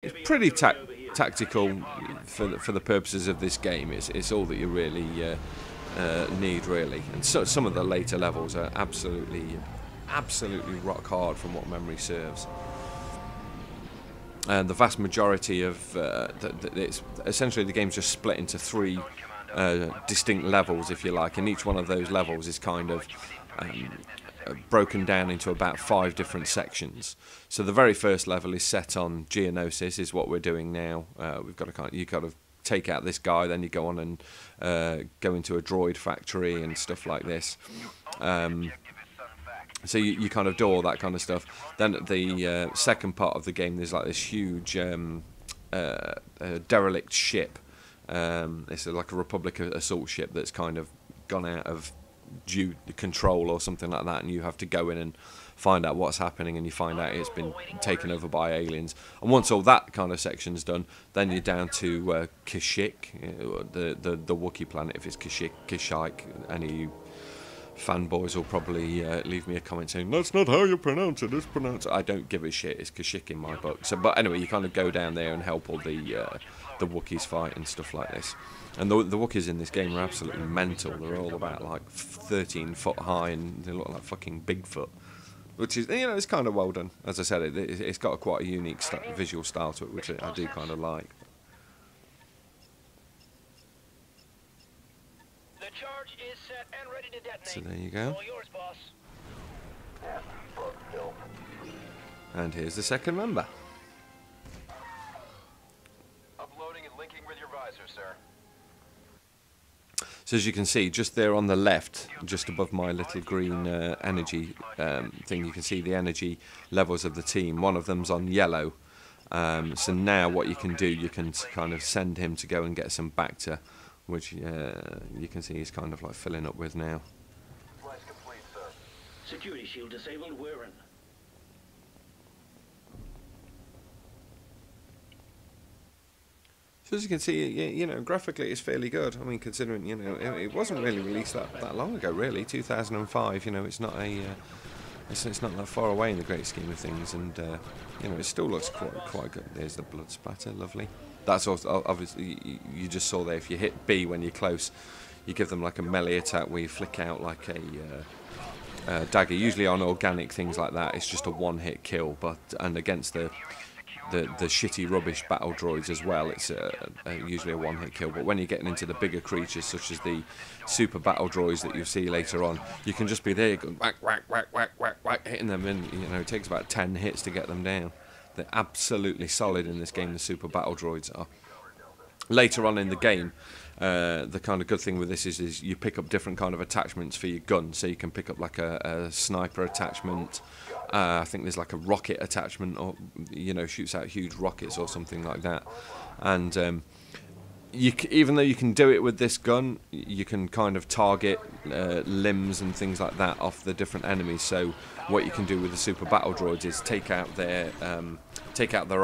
It's pretty tactical for the purposes of this game. It's all that you really need, really. And so some of the later levels are absolutely rock hard from what memory serves. And the vast majority of it's essentially the game's just split into three distinct levels, if you like, and each one of those levels is kind of broken down into about 5 different sections. So the very first level is set on Geonosis, is what we're doing now. We've got to you got to take out this guy, then you go on and go into a droid factory and stuff like this. So you kind of do all that kind of stuff. Then at the second part of the game, there's like this huge derelict ship. It's like a Republic assault ship that's kind of gone out of due control or something like that, and you have to go in and find out what's happening, and you find out it's been taken over by aliens. And once all that kind of section's done, then you're down to Kashyyyk, the Wookiee planet. If it's Kashyyyk, any of you fanboys will probably leave me a comment saying that's not how you pronounce it, it's pronounced. I don't give a shit, it's Kashyyyk in my book. So, but anyway, you kind of go down there and help all the Wookiees fight and stuff like this. And the Wookiees in this game are absolutely mental. They're all about like 13 foot high, and they look like fucking Bigfoot, which is, you know, it's kind of well done. As I said, it's got quite a unique visual style to it, which I do kind of like. The charge is set and ready to detonate. So there you go. All yours, boss. And here's the second member. Uploading and linking with your visor, sir. So as you can see, just there on the left, just above my little green energy thing, you can see the energy levels of the team. One of them's on yellow. So now what you can do, you can kind of send him to go and get some Bacta, which you can see he's kind of like filling up with now. Complete, sir. Security shield disabled. We're in. So as you can see, you know, graphically it's fairly good. I mean, considering, you know, it wasn't really released that long ago, really. 2005. You know, it's not it's not that far away in the great scheme of things, and you know, it still looks quite good. There's the blood spatter, lovely. That's also, obviously, you just saw there, if you hit B when you're close, you give them like a melee attack where you flick out like a dagger. Usually on organic things like that, it's just a one-hit kill, and against the shitty rubbish battle droids as well, it's usually a one-hit kill. But when you're getting into the bigger creatures, such as the super battle droids that you'll see later on, you can just be there going whack, whack, whack, whack, whack, whack, hitting them, and you know, it takes about 10 hits to get them down. They're absolutely solid in this game, the super battle droids are. Later on in the game, the kind of good thing with this is you pick up different kind of attachments for your gun. So you can pick up like a sniper attachment. I think there's like a rocket attachment, or, you know, shoots out huge rockets or something like that. And even though you can do it with this gun, you can kind of target limbs and things like that off the different enemies. So what you can do with the super battle droids is take out their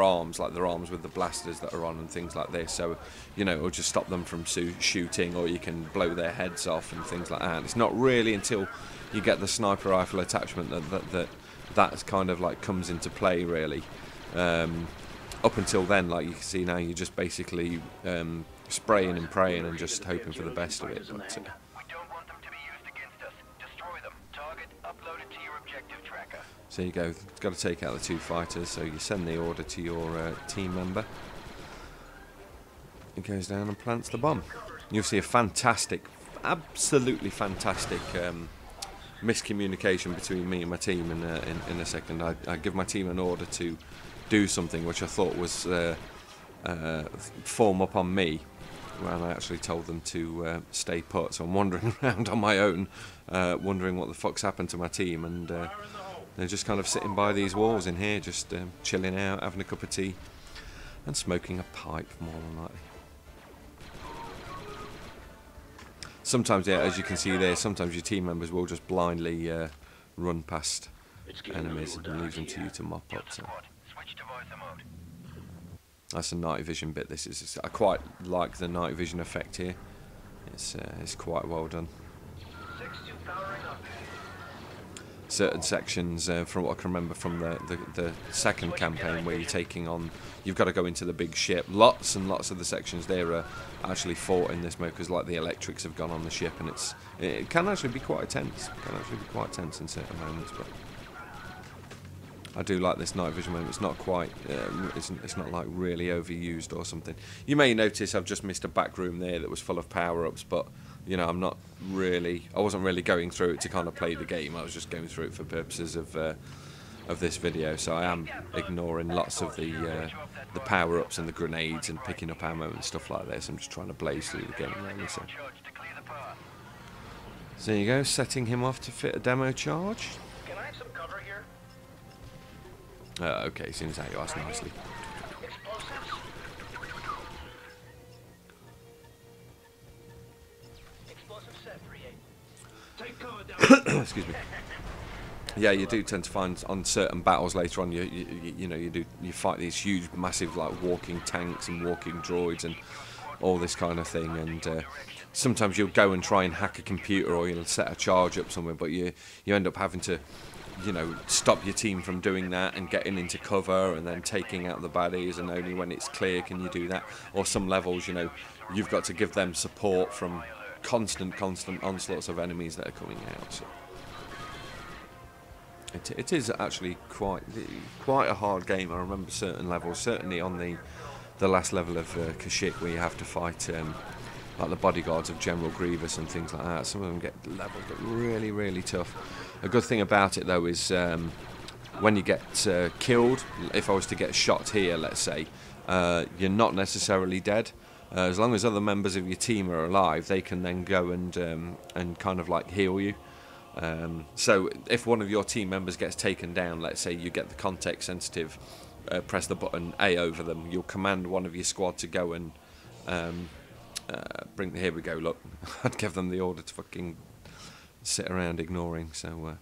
arms, like their arms with the blasters that are on and things like this. So, you know, it'll just stop them from shooting, or you can blow their heads off and things like that. And it's not really until you get the sniper rifle attachment that kind of like comes into play, really. Up until then, like you can see now, you're just basically spraying and praying and just hoping for the best of it. But, We don't want them to be used against us. Destroy them. Target uploaded to your objective tracker. so you go, got to take out the 2 fighters. So you send the order to your team member. He goes down and plants the bomb. You'll see a fantastic, absolutely fantastic miscommunication between me and my team in a second. I give my team an order to do something which I thought was form up on me, and I actually told them to stay put. So I'm wandering around on my own, wondering what the fuck's happened to my team, and they're just kind of sitting by these walls in here, just chilling out, having a cup of tea, and smoking a pipe, more than likely. Sometimes, yeah, as you can see there, sometimes your team members will just blindly run past enemies and leave them to you to mop up. So that's the night vision bit. I quite like the night vision effect here. It's quite well done. certain sections from what I can remember from the second campaign, where you're taking on, you've got to go into the big ship. Lots and lots of the sections there are actually fought in this mode, because like the electrics have gone on the ship, and it can actually be quite tense. It can actually be quite tense in certain moments, but I do like this night vision moment. It's not quite, it's not like really overused or something. You may notice I've just missed a back room there that was full of power-ups, but you know, I wasn't really going through it to kind of play the game. I was just going through it for purposes of this video. So I am ignoring lots of the power-ups and the grenades and picking up ammo and stuff like this. I'm just trying to blaze through the game really. So there you go, setting him off to fit a demo charge. Can I have some cover here? Okay, seems how you ask nicely. Excuse me. Yeah, you do tend to find on certain battles later on, you fight these huge, massive, like walking tanks and walking droids and all this kind of thing. And sometimes you'll go and try and hack a computer, or you'll set a charge up somewhere, but you end up having to, you know, stop your team from doing that and getting into cover and then taking out the baddies, and only when it's clear can you do that. Or some levels, you know, you've got to give them support from constant onslaughts of enemies that are coming out. So it is actually quite a hard game. I remember certain levels, certainly on the last level of Kashyyyk, where you have to fight like the bodyguards of General Grievous and things like that. Some of them get levels that really, really tough. A good thing about it though is when you get killed, if I was to get shot here, let's say, you're not necessarily dead. As long as other members of your team are alive, they can then go and kind of like heal you. So if one of your team members gets taken down, let's say you get the context sensitive, press the button A over them, you'll command one of your squad to go and here we go, look, I'd give them the order to fucking sit around ignoring. So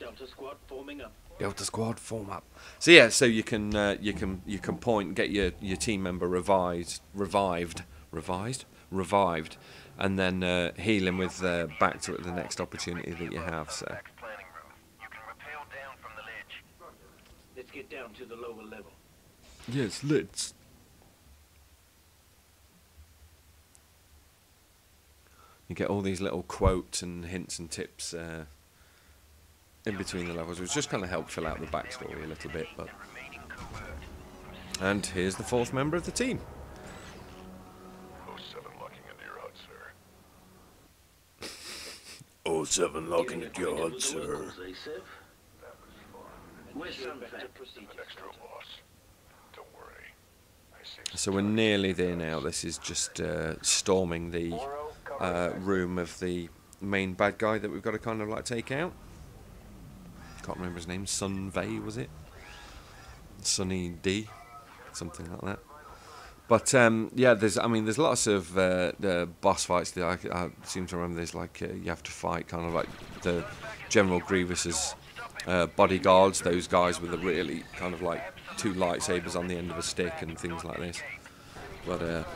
Delta squad forming up. Delta squad form up. So yeah, so you can point, get your team member revived, and then heal him with Bacta at the next opportunity that you have. So You can rappel down from the ledge. Let's get down to the lower level. yes, let's. You get all these little quotes and hints and tips in between the levels, which just kind of help fill out the backstory a little bit. But and here's the fourth member of the team. 07 locking into your HUD, sir. 07 locking at your HUD, sir. Where's Sunfat? Extra loss. Don't worry. So we're nearly there now. This is just storming the room of the main bad guy that we've got to kind of like take out. Can't remember his name. Sunvey, was it? Sunny D, something like that. But yeah, there's lots of boss fights that I seem to remember. There's like you have to fight kind of like the General Grievous's bodyguards, those guys with the really kind of like two lightsabers on the end of a stick and things like this. But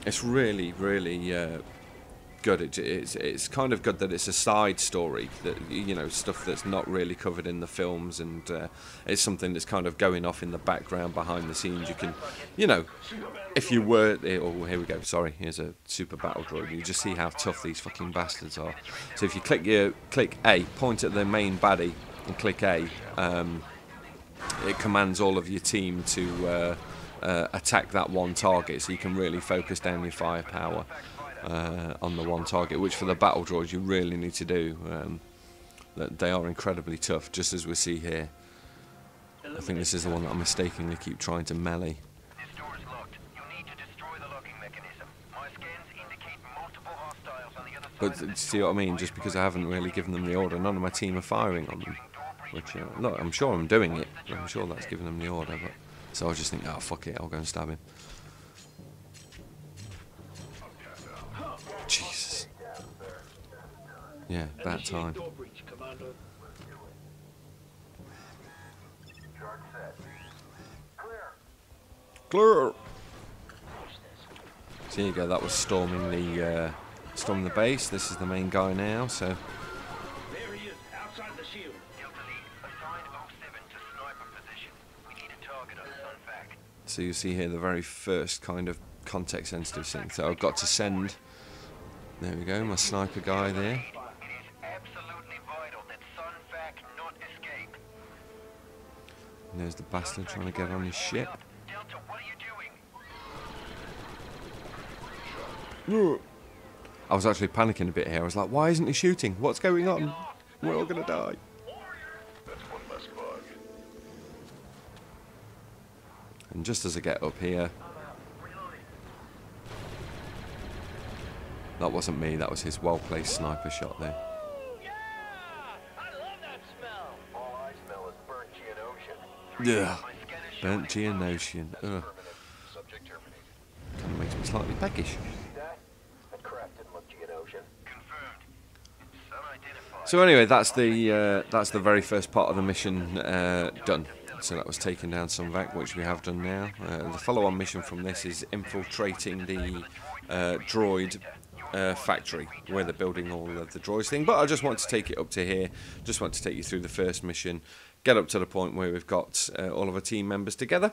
it's really, really good. It's kind of good that it's a side story, that, you know, stuff that's not really covered in the films, and it's something that's kind of going off in the background behind the scenes. You can, you know, if you were, oh here we go, sorry, here's a super battle droid. You just see how tough these fucking bastards are. So if you click A, point at the main baddie and click A, it commands all of your team to attack that one target, so you can really focus down your firepower on the one target, which for the battle droids you really need to do. They are incredibly tough, just as we see here. I think this is the one that I mistakenly keep trying to melee. This door is locked. You need to destroy the locking mechanism. My scans indicate multiple hostiles on the other side. But see what I mean? Just because I haven't really given them the order, none of my team are firing on them. Which, look, I'm sure I'm doing it. I'm sure that's giving them the order. But so I just think, oh fuck it, I'll go and stab him. Jesus. Yeah, that time. Clear. So there you go. That was storming the base. This is the main guy now. So So you see here the very first kind of context sensitive thing. So I've got to send, there we go, my sniper guy there. It is absolutely vital that Sunfac not escape. And there's the bastard trying to get on his ship. Delta, what are you doing? I was actually panicking a bit here. I was like, why isn't he shooting? What's going on? We're all going to die. That's one less bug. And just as I get up here, that wasn't me, that was his well-placed sniper shot there. Yeah! I love that smell. All I smell is burnt Geonosian. Yeah, burnt Geonosian. Ugh. Subject terminated. Kind of makes me slightly peckish. That craft didn't look Geonosian. Confirmed. Unidentified. So anyway, that's the very first part of the mission done. So that was taking down Sunvac, which we have done now. The follow-on mission from this is infiltrating the droid factory where they're building all of the droids thing. But I just want to take it up to here. Just want to take you through the first mission, get up to the point where we've got all of our team members together,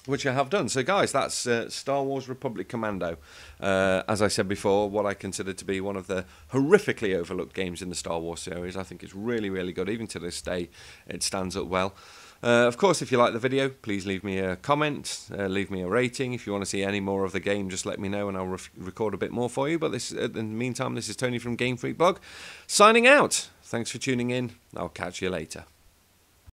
which I have done. So guys, that's Star Wars Republic Commando. As I said before, what I consider to be one of the horrifically overlooked games in the Star Wars series. I think it's really, really good. Even to this day, it stands up well. Of course, if you like the video, please leave me a comment, leave me a rating. If you want to see any more of the game, just let me know and I'll record a bit more for you. But this, in the meantime, this is Tony from Gamefreak blog, signing out. Thanks for tuning in. I'll catch you later.